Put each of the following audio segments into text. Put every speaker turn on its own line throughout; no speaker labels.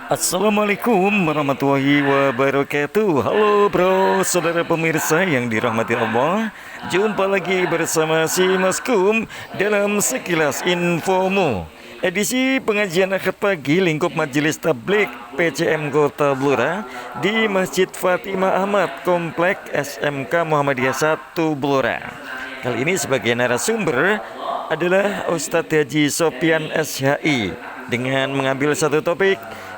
Assalamualaikum warahmatullahi wabarakatuh. Halo bro, saudara pemirsa yang dirahmati Allah. Jumpa lagi bersama si Maskum dalam Sekilas Infomu. Edisi pengajian akad pagi lingkup Majelis Tablik PCM Kota Blora di Masjid Fatimah Ahmad, Komplek SMK Muhammadiyah 1 Blora. Kali ini sebagai narasumber adalah Ustadz Haji Sopyan SHI dengan mengambil satu topik,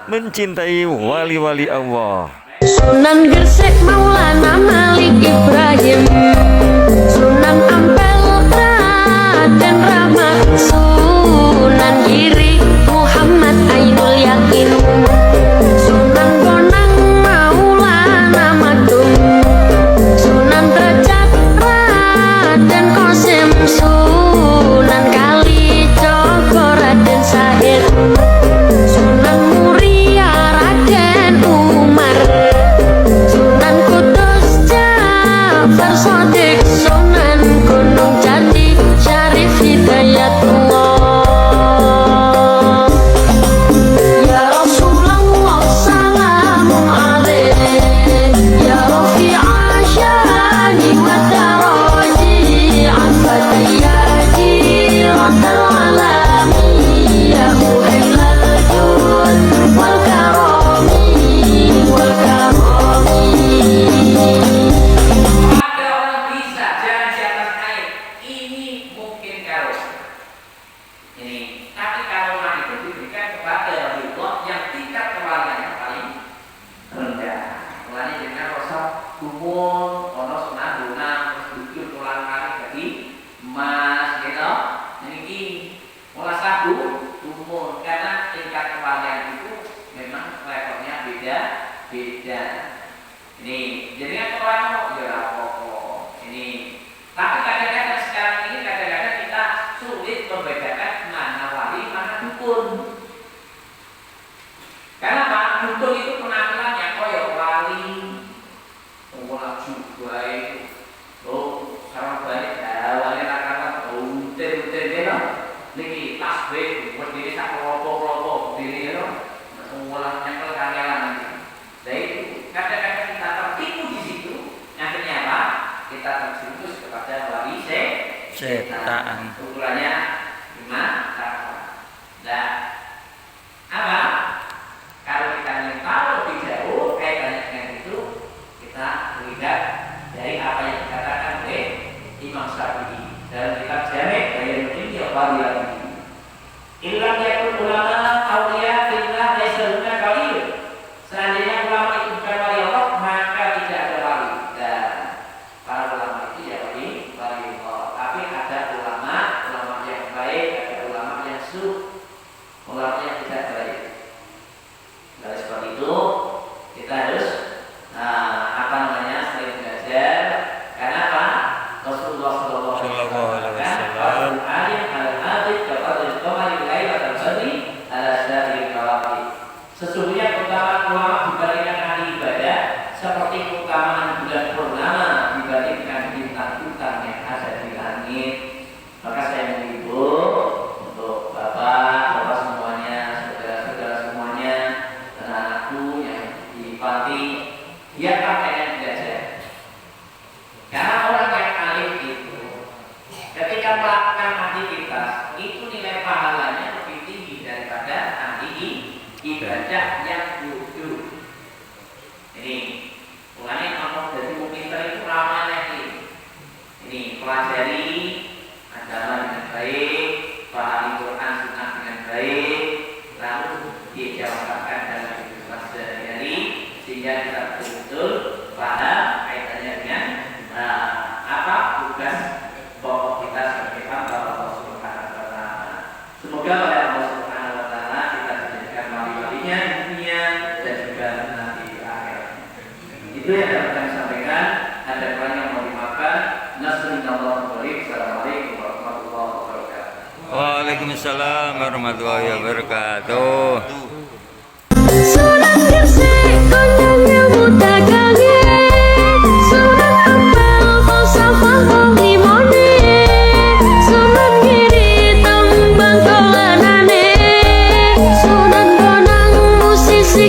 mencintai wali-wali Allah.
Sunan Gresik Maulana Malik Ibrahim, Sunan Ampel Raden Rama, Sunan Giri Muhammad Ainul Yakin, Sunan Bonang Maulana Madum, Sunan Derajat Raden Qasim, Sunan Kalijogo Raden Said, Sunan Muria Raden Umar, Sunan Kudus Jafar Shadiq, Sunan Gunung Jati Syarif Hidayatullah. Ya Rasulullah salamun alaik, Ya Rafi'a syani wa daraji, Afati ya jiratal alami, Ya muhillal jud wal karami wal karami.
Ada orang bisa jalan di atas air, ini mungkin karomah. Tapi karomah itu diberikan kepada Allah yang tingkat kewaliannya paling rendah. Mulanya dengan rasa umum, ono sunah guna, tujuh pulang kali jadi emas, gitu. Ini mulai satu umum karena tingkat kewalian itu memang levelnya beda. Ini jadi kan orang ya pokok ini. Tapi kadang-kadang sekarang ini kadang-kadang kita sulit membedakan mana wali mana dukun. Karena Pak dukun itu penampilannya koyo wali, pengolah juga itu. Oh, sekarang banyak wali rakaran untir-untir gitu. Niki tasbih berdiri sak kelompok berdiri gitu. Pengolah nyekel kangelan nanti. Jadi kadang-kadang kita tertipu di situ, akhirnya apa? Kita terjerumus kepada wali setan. Ukurannya 5 tahun. Nah, apa? Kalau kita ingin tahu lebih jauh kaitannya dengan itu, kita lihat dari apa yang dikatakan oleh Imam Syafi'i dalam kitab Jami' Bayanuddin Wali. Illam yakun ulama awliya fillah laisa hunaka qalil. Seandainya ulama itu bukan wali Allah, maka tidak ada wali. Dan para ulama itu ya wali Allah. Tapi ada ulama yang baik, ada ulama yang ulama yang tidak baik. Oleh sebab itu kita harus sering belajar. Karena apa? Rasulullah Shallallahu Alaihi Wasallam alim al-abid kepada qamari lailatan badri ala syahri kawakib. Sesungguhnya keutamaan ulama dibandingkan ahli ibadah seperti keutamaan bulan purnama dibandingkan bintang-bintang yang ada di langit. Maka saya mengimbau untuk bapak semuanya, saudara-saudara semuanya, anak-anakku yang di panti, biarkan kalian belajar. Karena orang yang alim itu ketika melakukan aktivitas itu nilai pahalanya lebih tinggi daripada ahli ibadah yang duduk. Ini mulanya ngomong dari pintar itu ramahnya ini pelajari agama dengan baik, pahami Quran Sunnah dengan baik, lalu dijalankan dalam kehidupan sehari-hari sehingga kita betul-betul paham kaitannya dengan apa tugas pokok kita sebagai hamba Allah Subhanahu wa taala. Semoga oleh Allah Subhanahu wa taala kita dijadikan wali-walinya di dunia dan juga nanti di akhirat. Itu yang dapat kami sampaikan. Ada kurang yang mau dimaafkan. Assalamualaikum warahmatullahi wabarakatuh.
Waalaikumsalam warahmatullahi wabarakatuh.
Sunan Gresik konyolnya muda kaget, Sunan Ampel falsafah limone, Sunan Giri tembang dolanane, Sunan Bonang musisi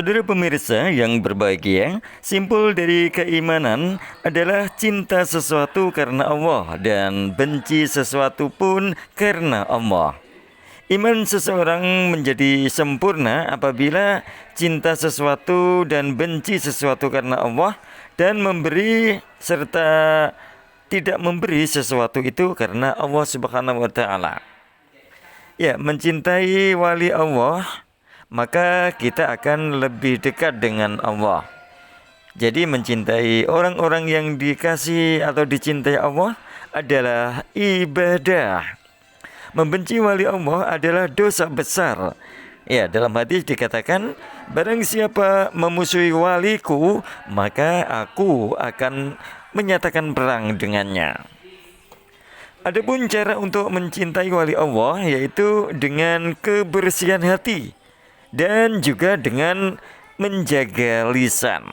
Saudara pemirsa yang berbahagia, simpul dari keimanan adalah cinta sesuatu karena Allah dan benci sesuatu pun karena Allah. Iman seseorang menjadi sempurna apabila cinta sesuatu dan benci sesuatu karena Allah dan memberi serta tidak memberi sesuatu itu karena Allah Subhanahu wa taala. Ya, mencintai wali Allah, maka kita akan lebih dekat dengan Allah. Jadi mencintai orang-orang yang dikasihi atau dicintai Allah adalah ibadah. Membenci wali Allah adalah dosa besar. Ya, dalam hadis dikatakan, barang siapa memusuhi waliku, maka aku akan menyatakan perang dengannya. Adapun cara untuk mencintai wali Allah yaitu dengan kebersihan hati dan juga dengan menjaga lisan.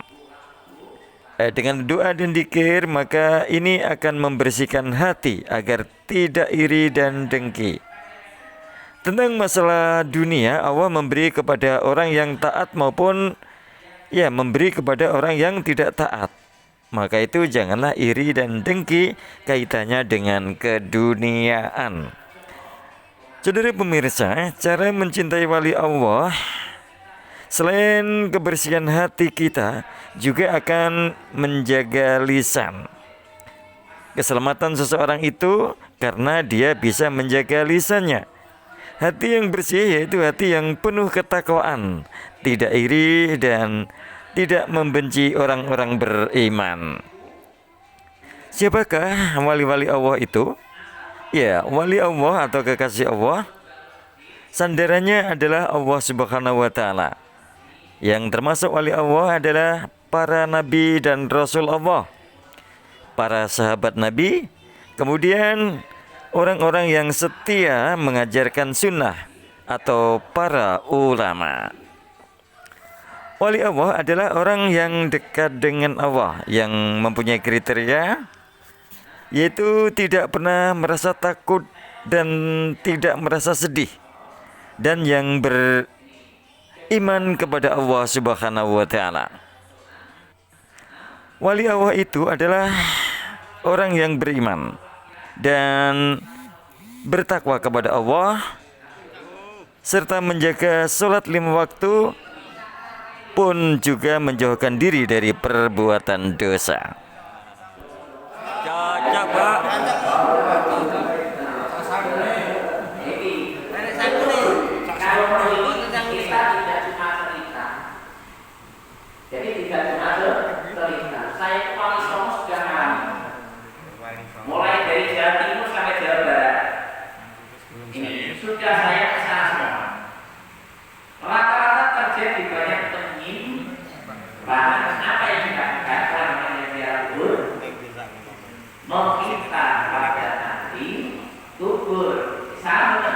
Dengan doa dan dzikir, maka ini akan membersihkan hati agar tidak iri dan dengki. Tentang masalah dunia, Allah memberi kepada orang yang taat maupun memberi kepada orang yang tidak taat. Maka itu janganlah iri dan dengki kaitannya dengan keduniaan. Saudara pemirsa, cara mencintai wali Allah selain kebersihan hati kita juga akan menjaga lisan. Keselamatan seseorang itu karena dia bisa menjaga lisannya. Hati yang bersih yaitu hati yang penuh ketakwaan, tidak iri dan tidak membenci orang-orang beriman. Siapakah wali-wali Allah itu? Ya, wali Allah atau kekasih Allah, sandarannya adalah Allah Subhanahu wa taala. Yang termasuk wali Allah adalah para nabi dan rasul Allah, para sahabat nabi, kemudian orang-orang yang setia mengajarkan sunnah atau para ulama. Wali Allah adalah orang yang dekat dengan Allah, yang mempunyai kriteria yaitu tidak pernah merasa takut dan tidak merasa sedih, dan yang beriman kepada Allah Subhanahu wa taala. Wali Allah itu adalah orang yang beriman dan bertakwa kepada Allah serta menjaga sholat 5 waktu pun juga menjauhkan diri dari perbuatan dosa. Cocok, Pak.
Jadi tidak cuma cerita. Saya Wali Songo sudah mengalami. Mulai dari Jawa Timur sampai Jawa Barat. Ini sudah saya kesana semua. Rata-rata terjadi banyak pengin. Bahkan apa yang dilakukan orang yang dia kubur, meminta pada nanti kubur. Sama.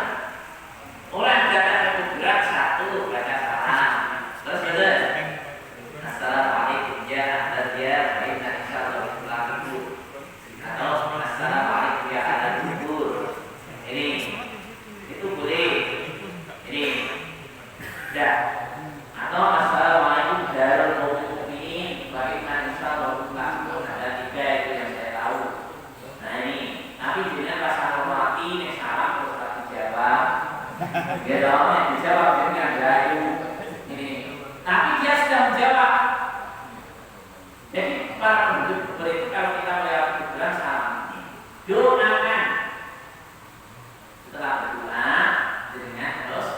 Orang datang ke kuburan satu baca salam. Terus betul. Assalamualaikum ya ahliya wa inna insyaallah billahi. Atau assalamualaikum ya ahli kubur. Ini itu boleh. Ini ya. Atau assalamualaikum darul mukminin wa inna insyaallah billahi. Ada 3 itu yang saya tahu. Nah ini, tapi dengan bahasa hormati nek salam terus dijawab. Dia jawabnya dijawab dengan gayu. Ini. Tapi dia sudah menjawab. Jadi para penduduk itu kalau kita melihat kuburan salam, doakan. Setelah berdoa, dengan terus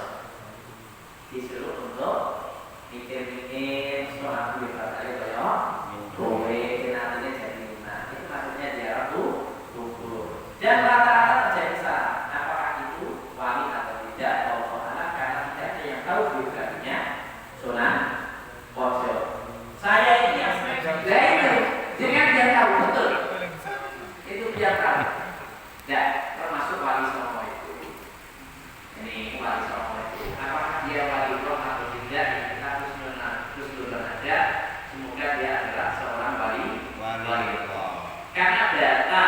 disuruh untuk mikir-mikir soal ibadah itu ya. Kowe nantinya jadi gimana? Itu maksudnya dia kubur. Dan rata-rata terjadi salah. Apakah itu wali atau tidak? Atau anak karena tidak ada yang tahu biografinya. Sunan Poso. Saya ini yang dengan dia tahu betul itu dia tahu. Ya, termasuk wali Songo itu. Ini wali Songo itu. Apakah dia wali roh atau tidak? Kita terus ada. Semoga dia adalah seorang wali roh. Karena data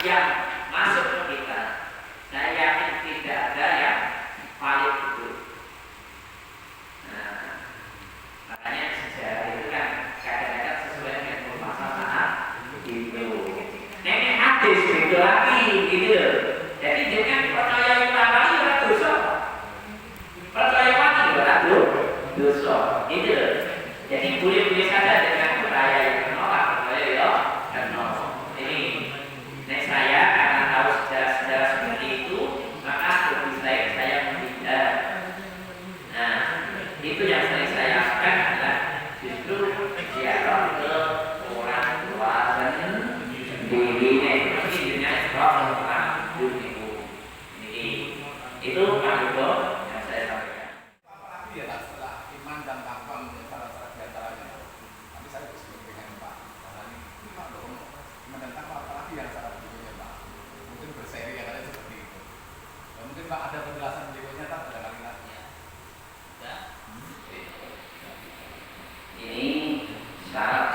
yang masuk ke kita tahajud ini. Itu Pak Yudo yang saya sampaikan.
Apalagi ya setelah iman dan takwa menjadi syarat-syarat diantaranya. Tapi saya setuju dengan Pak. Karena ini Pak dong, iman dan takwa apalagi yang syarat berikutnya Pak. Mungkin berseri yang ada seperti itu. Dan mungkin Pak ada penjelasan berikutnya tak pada kali lagi.
Ini syarat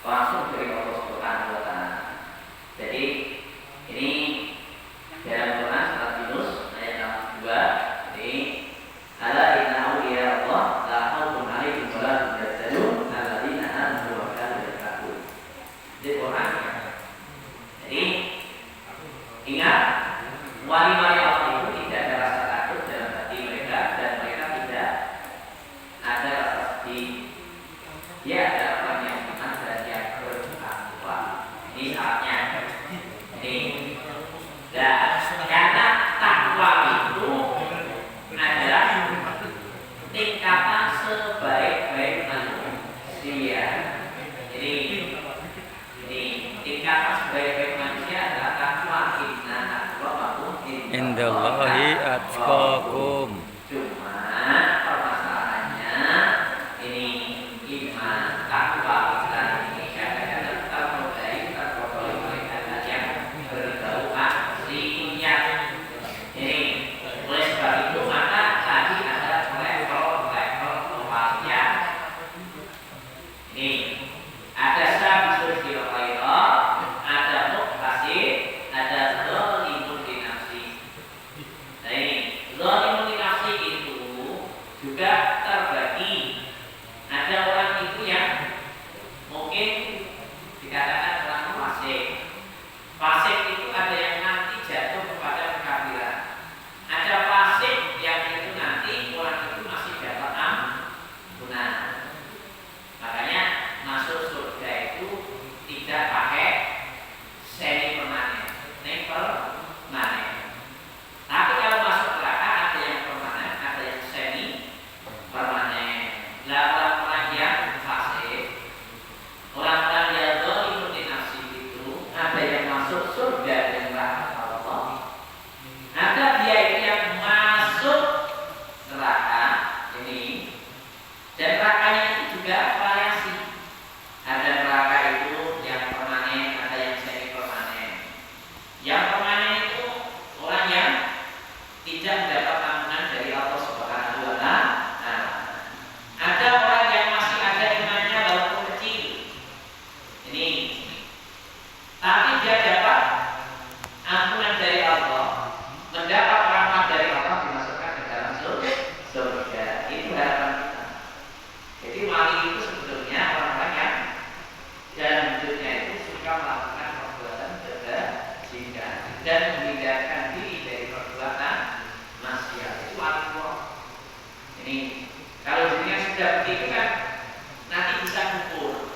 langsung dari Allah Subhanahu wa Ta'ala. Jadi ini dalam Quran surat Yunus ayat 62 ini ala inna awliya Allah la khaufun 'alaihim wa la hum yahzanun alladzina amanu wa kanu yattaqun. Di Quran. Jadi ingat wali-wali Allah itu tidak ada rasa takut dalam hati mereka dan mereka tidak ada rasa sedih. Dia adalah orang yang iman dan yang bertakwa. Ini syaratnya. Ini. Dan karena takwa itu adalah tingkatan sebaik-baik manusia. Ini tingkatan sebaik-baik manusia adalah takwa. Inna akramakum
Indallahi atqakum.
Cuma permasalahannya ini iman takwa kita ini kadang-kadang terprodai mereka yang berbau aslinya. Ini oleh sebab itu maka tadi ada level kepastian. Ini ada sabisul fil khairat, ada muqtasid, ada zalimun li nafsi. Nah ini zalimun li nafsi itu juga terbagi. Ada orang itu yang mungkin dikatakan orang fasik. Fasik itu ada yang nanti jatuh kepada kekafiran. Ada fasik yang itu nanti orang itu masih dapat ampunan. Makanya masuk surga itu tidak pakai semi permanen, permanen. Tapi kalau masuk neraka ada yang permanen, ada yang semi permanen. Lah orang-orang yang fasik, orang-orang yang zalimun li nafsi itu ada yang masuk surga dengan rahmat Allah. Ada dia itu yang masuk neraka ini. Dan nerakanya itu juga variasi. Ada neraka itu yang permanen, ada yang semi permanen. Yang permanen itu orang yang tidak mendapat ampunan dari Allah Subhanahu wa Ta'ala. Ada orang yang masih ada imannya walaupun kecil. Ini. Tapi dia dapat ampunan dari Allah, mendapat rahmat dari Allah, dimasukkan ke dalam surga. Itu harapan kita. Jadi wali itu sebetulnya orang-orang yang dalam hidupnya itu suka melakukan perbuatan kebajikan dan menghindarkan diri dari perbuatan maksiat. Itu wali Allah. Ini kalau dirinya sudah begitu kan nanti bisa ukur.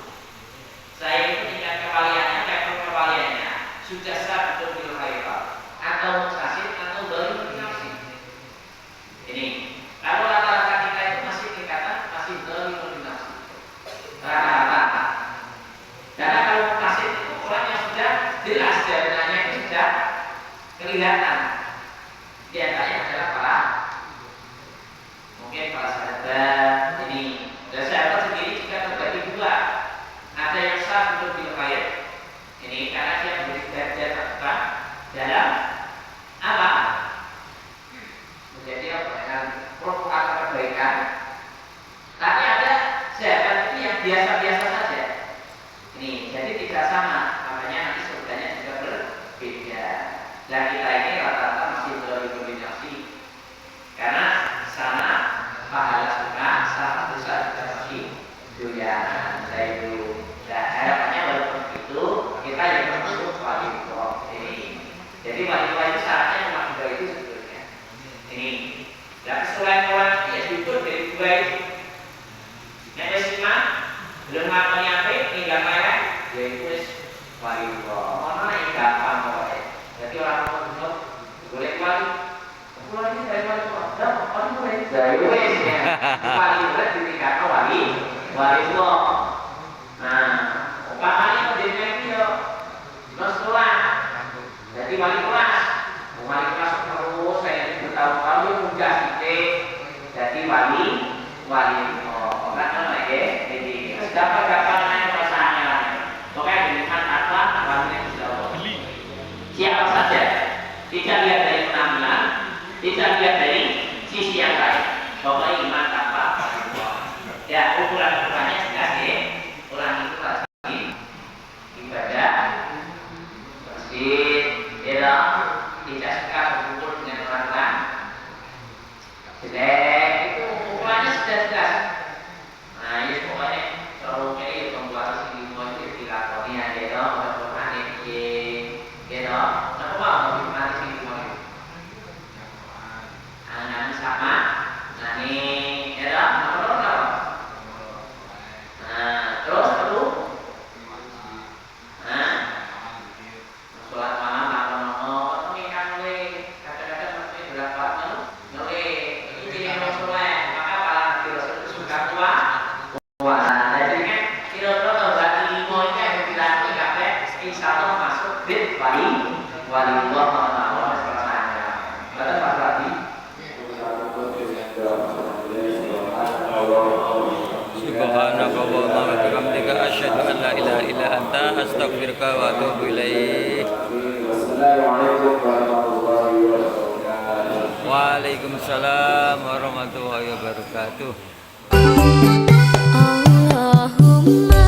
Saya itu tingkat kewaliannya, level kewaliannya sudah sabiqun bil khairat atau muktasid atau zalimun li nafsi. Ini kalau rata-rata kita itu masih tingkatan masih zalimun li nafsi. Rata-rata. Karena kalau muktasid itu orang yang sudah jelas jalanannya itu sudah kelihatan. Di antaranya adalah para mungkin para sahabat ini. Dan sahabat sendiri juga terbagi dua. Ada yang sabiqun bil khairat. Ini karena dia menjadi derajat terdepan dalam apa? Menjadi apa? Dengan provokator kebaikan. Tapi ada sahabat itu yang biasa-biasa saja. Ini jadi tidak sama. Makanya nanti surganya juga berbeda. Dan kita ini rata-rata masih zalimun li nafsi. Karena sana pahala suka, sama dosa juga masih doyan. Saya itu. Nah, harapannya walaupun itu kita yang masuk wali ini. Jadi wali itu syaratnya cuma dua itu sebetulnya. Ini. Dan selain orang itu ya jujur dari dua itu. Yang kelima belum ngakoni apa, tinggal melek, yaitu wali Allah. Mana yang gampang pokoknya. Jadi orang mau boleh wali. Wali ini dari wali Allah. Dan wali boleh dari wali. Wali boleh ditinggalkan wali Allah. Nah, umpamanya menjadi dia kelas. Jadi wali kelas Wali masuk terus, saya bertahun-tahun mudah titik jadi wali orang lagi. Jadi dapat naik rasanya. Pokoknya dengan apa walinya bisa beli. Siapa saja, tidak lihat dari penampilan, tidak lihat dari sisi yang lain. Pokoknya iman tanpa Allah. Ya, ukurannya jelas ya. Ulangi itu lagi ibadah, masjid, tidak suka berkumpul dengan orang-orang jelek, itu ukurannya sudah jelas. Nah ini pokoknya kalau ini membuat sini semua itu dilakoni aja dong, mudah-mudahan ini kenapa mau dimati sini semua itu nanti sama nanti terus perlu sholat malam lakukan potong ikan nule kadang-kadang masih berapa nule ini yang soleh maka para nabi rasul itu suka jadi kan kira-kira kalau berarti lima ini yang dilakukan kabeh insya Allah masuk bid wali Allah selesainya berarti Pak Radi
Subhanaka wa bihamdika asyhadu an la ilaha illa anta astaghfiruka wa atubu ilaik.
Assalamualaikum warahmatullahi wabarakatuh.
Waalaikumsalam warahmatullahi wabarakatuh.
Allahumma